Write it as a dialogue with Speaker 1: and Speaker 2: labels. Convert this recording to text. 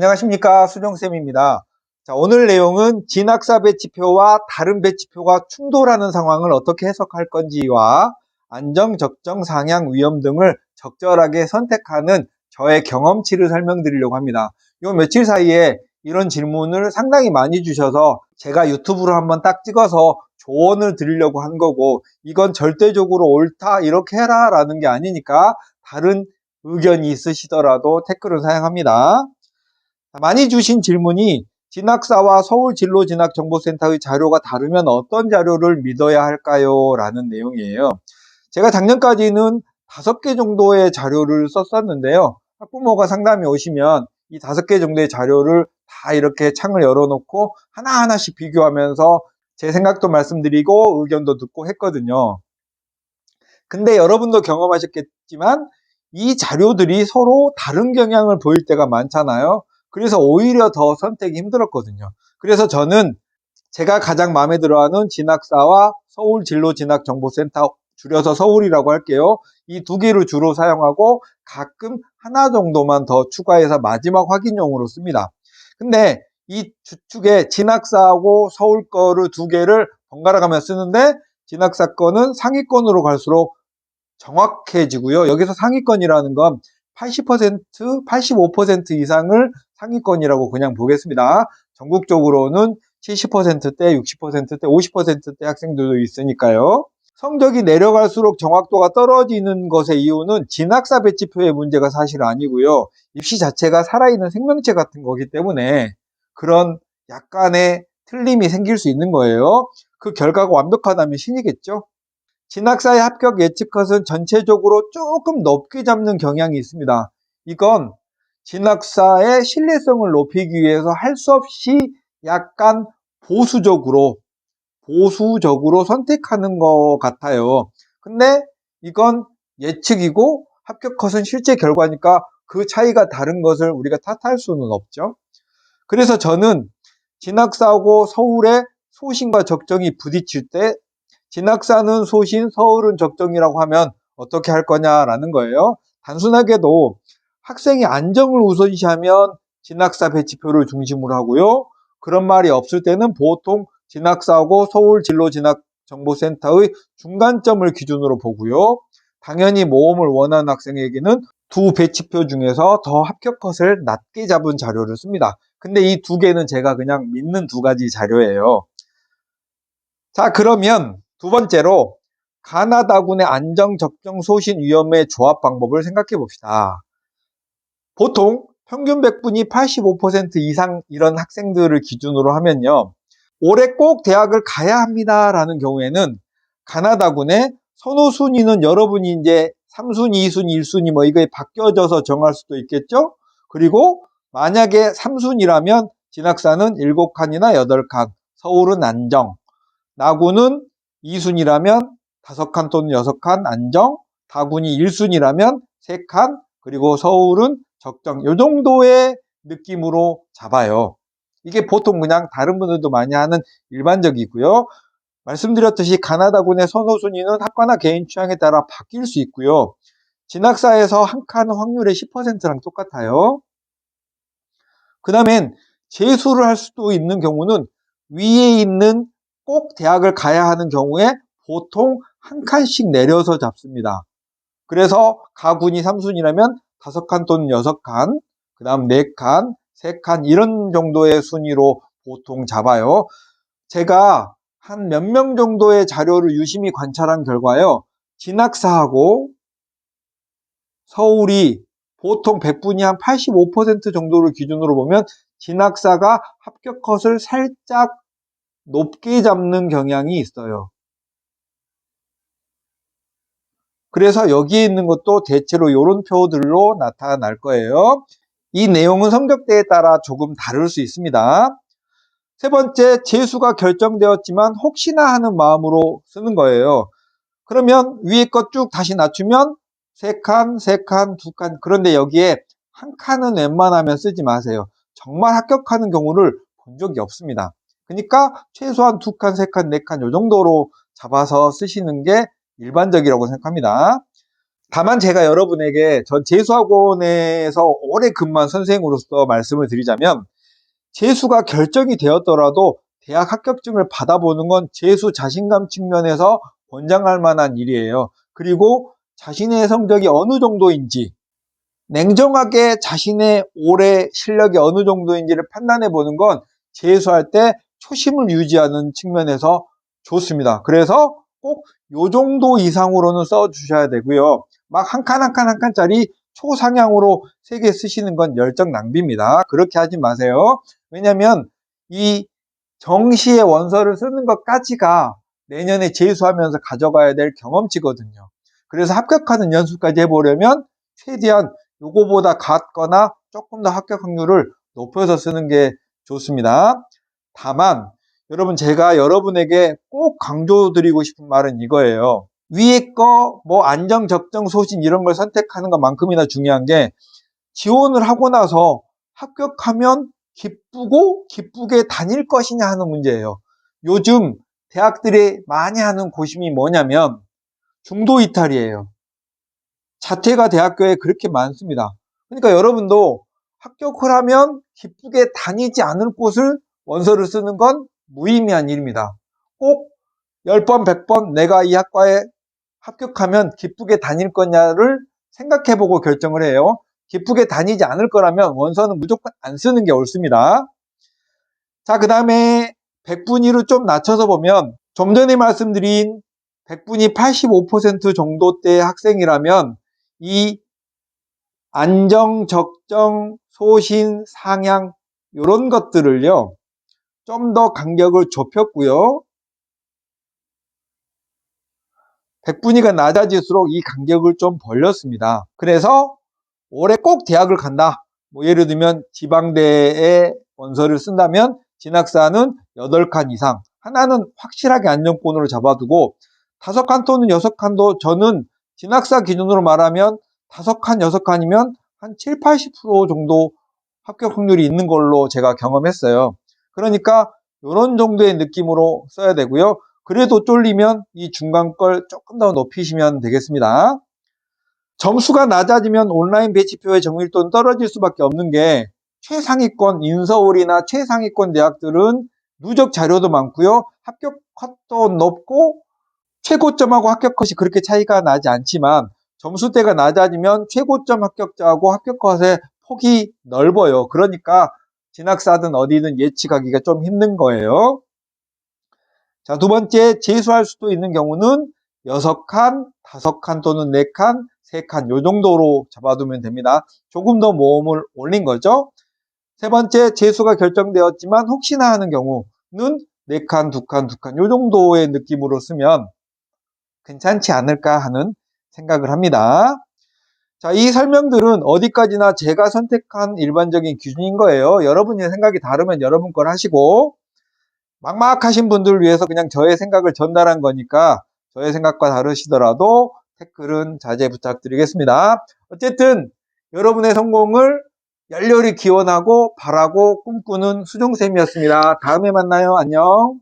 Speaker 1: 안녕하십니까, 수정쌤입니다. 자, 오늘 내용은 진학사 배치표와 다른 배치표가 충돌하는 상황을 어떻게 해석할 건지와 안정, 적정, 상향, 위험 등을 적절하게 선택하는 저의 경험치를 설명드리려고 합니다. 요 며칠 사이에 이런 질문을 상당히 많이 주셔서 제가 유튜브로 한번 딱 찍어서 조언을 드리려고 한 거고, 이건 절대적으로 옳다 이렇게 해라 라는 게 아니니까 다른 의견이 있으시더라도 댓글을 사용합니다. 많이 주신 질문이 진학사와 서울진로진학정보센터의 자료가 다르면 어떤 자료를 믿어야 할까요? 라는 내용이에요. 제가 작년까지는 5개 정도의 자료를 썼었는데요. 학부모가 상담이 오시면 이 5개 정도의 자료를 다 이렇게 창을 열어놓고 하나하나씩 비교하면서 제 생각도 말씀드리고 의견도 듣고 했거든요. 근데 여러분도 경험하셨겠지만 이 자료들이 서로 다른 경향을 보일 때가 많잖아요. 그래서 오히려 더 선택이 힘들었거든요. 그래서 저는 제가 가장 마음에 들어하는 진학사와 서울진로진학정보센터, 줄여서 서울이라고 할게요. 이 두 개를 주로 사용하고 가끔 하나 정도만 더 추가해서 마지막 확인용으로 씁니다. 근데 이 주축에 진학사하고 서울 거를 두 개를 번갈아 가며 쓰는데 진학사 거는 상위권으로 갈수록 정확해지고요. 여기서 상위권이라는 건 80%, 85% 이상을 상위권이라고 그냥 보겠습니다. 전국적으로는 70%대, 60%대, 50%대 학생들도 있으니까요. 성적이 내려갈수록 정확도가 떨어지는 것의 이유는 진학사 배치표의 문제가 사실 아니고요. 입시 자체가 살아있는 생명체 같은 거기 때문에 그런 약간의 틀림이 생길 수 있는 거예요. 그 결과가 완벽하다면 신이겠죠. 진학사의 합격 예측컷은 전체적으로 조금 높게 잡는 경향이 있습니다. 이건 진학사의 신뢰성을 높이기 위해서 할 수 없이 약간 보수적으로 선택하는 것 같아요. 근데 이건 예측이고 합격컷은 실제 결과니까 그 차이가 다른 것을 우리가 탓할 수는 없죠. 그래서 저는 진학사하고 서울의 소신과 적정이 부딪힐 때 진학사는 소신, 서울은 적정이라고 하면 어떻게 할 거냐라는 거예요. 단순하게도 학생의 안정을 우선시하면 진학사 배치표를 중심으로 하고요. 그런 말이 없을 때는 보통 진학사하고 서울진로진학정보센터의 중간점을 기준으로 보고요. 당연히 모험을 원하는 학생에게는 두 배치표 중에서 더 합격컷을 낮게 잡은 자료를 씁니다. 근데 이 두 개는 제가 그냥 믿는 두 가지 자료예요. 자, 그러면 두 번째로 가나다군의 안정, 적정, 소신, 위험의 조합 방법을 생각해 봅시다. 보통 평균 백분이 85% 이상 이런 학생들을 기준으로 하면요. 올해 꼭 대학을 가야 합니다라는 경우에는 가나다군의 선호 순위는 여러분이 이제 3순위, 2순위, 1순위 뭐 이거에 바뀌어져서 정할 수도 있겠죠. 그리고 만약에 3순위라면 진학사는 7칸이나 8칸, 서울은 안정, 나군은 2순위라면 5칸 또는 6칸 안정, 다군이 1순위라면 3칸, 그리고 서울은 적정. 이 정도의 느낌으로 잡아요. 이게 보통 그냥 다른 분들도 많이 하는 일반적이고요. 말씀드렸듯이 가나다군의 선호 순위는 학과나 개인 취향에 따라 바뀔 수 있고요. 진학사에서 한 칸 확률의 10%랑 똑같아요. 그 다음엔 재수를 할 수도 있는 경우는 위에 있는 꼭 대학을 가야 하는 경우에 보통 한 칸씩 내려서 잡습니다. 그래서 가군이 3순위라면 5칸 또는 6칸, 그 다음 4칸, 3칸 이런 정도의 순위로 보통 잡아요. 제가 한 몇 명 정도의 자료를 유심히 관찰한 결과요. 진학사하고 서울이 보통 100분이 한 85% 정도를 기준으로 보면 진학사가 합격컷을 살짝 높게 잡는 경향이 있어요. 그래서 여기에 있는 것도 대체로 이런 표들로 나타날 거예요. 이 내용은 성적대에 따라 조금 다를 수 있습니다. 세 번째, 재수가 결정되었지만 혹시나 하는 마음으로 쓰는 거예요. 그러면 위에 것 쭉 다시 낮추면 3칸, 3칸, 2칸. 그런데 여기에 한 칸은 웬만하면 쓰지 마세요. 정말 합격하는 경우를 본 적이 없습니다. 그러니까 최소한 2칸, 3칸, 4칸 이 정도로 잡아서 쓰시는 게 일반적이라고 생각합니다. 다만 제가 여러분에게 전 재수학원에서 오래 근무한 선생으로서 말씀을 드리자면 재수가 결정이 되었더라도 대학 합격증을 받아보는 건 재수 자신감 측면에서 권장할 만한 일이에요. 그리고 자신의 성적이 어느 정도인지 냉정하게 자신의 올해 실력이 어느 정도인지를 판단해 보는 건 재수할 때 초심을 유지하는 측면에서 좋습니다. 그래서 꼭 요 정도 이상으로는 써 주셔야 되고요. 막 한 칸 한 칸 한 칸짜리 초상향으로 3개 쓰시는 건 열정 낭비입니다. 그렇게 하지 마세요. 왜냐면 이 정시의 원서를 쓰는 것까지가 내년에 재수하면서 가져가야 될 경험치거든요. 그래서 합격하는 연수까지 해보려면 최대한 요거보다 같거나 조금 더 합격 확률을 높여서 쓰는 게 좋습니다. 다만 여러분, 제가 여러분에게 꼭 강조드리고 싶은 말은 이거예요. 위에 거 뭐 안정, 적정, 소신 이런 걸 선택하는 것만큼이나 중요한 게 지원을 하고 나서 합격하면 기쁘게 다닐 것이냐 하는 문제예요. 요즘 대학들이 많이 하는 고심이 뭐냐면 중도 이탈이에요. 자퇴가 대학교에 그렇게 많습니다. 그러니까 여러분도 합격을 하면 기쁘게 다니지 않을 곳을 원서를 쓰는 건 무의미한 일입니다. 꼭 10번, 100번 내가 이 학과에 합격하면 기쁘게 다닐 거냐를 생각해보고 결정을 해요. 기쁘게 다니지 않을 거라면 원서는 무조건 안 쓰는 게 옳습니다. 자, 그 다음에 100분위로 좀 낮춰서 보면 좀 전에 말씀드린 100분위 85% 정도대의 학생이라면 이 안정, 적정, 소신, 상향 이런 것들을요 좀 더 간격을 좁혔고요. 100분위가 낮아질수록 이 간격을 좀 벌렸습니다. 그래서 올해 꼭 대학을 간다. 뭐 예를 들면 지방대에 원서를 쓴다면 진학사는 8칸 이상, 하나는 확실하게 안정권으로 잡아두고 5칸 또는 6칸도 저는 진학사 기준으로 말하면 5칸, 6칸이면 한 7, 80% 정도 합격 확률이 있는 걸로 제가 경험했어요. 그러니까 이런 정도의 느낌으로 써야 되고요. 그래도 쫄리면 이 중간 걸 조금 더 높이시면 되겠습니다. 점수가 낮아지면 온라인 배치표의 정밀도는 떨어질 수밖에 없는 게 최상위권 인서울이나 최상위권 대학들은 누적 자료도 많고요. 합격 컷도 높고 최고점하고 합격 컷이 그렇게 차이가 나지 않지만 점수대가 낮아지면 최고점 합격자하고 합격 컷의 폭이 넓어요. 그러니까 진학사든 어디든 예측하기가 좀 힘든 거예요. 자, 두 번째, 재수할 수도 있는 경우는 6칸, 5칸 또는 4칸, 3칸 요 정도로 잡아두면 됩니다. 조금 더 모험을 올린 거죠. 세 번째, 재수가 결정되었지만 혹시나 하는 경우는 4칸, 2칸, 2칸 요 정도의 느낌으로 쓰면 괜찮지 않을까 하는 생각을 합니다. 자, 이 설명들은 어디까지나 제가 선택한 일반적인 기준인 거예요. 여러분의 생각이 다르면 여러분 걸 하시고 막막하신 분들을 위해서 그냥 저의 생각을 전달한 거니까 저의 생각과 다르시더라도 댓글은 자제 부탁드리겠습니다. 어쨌든 여러분의 성공을 열렬히 기원하고 바라고 꿈꾸는 수종쌤이었습니다. 다음에 만나요. 안녕.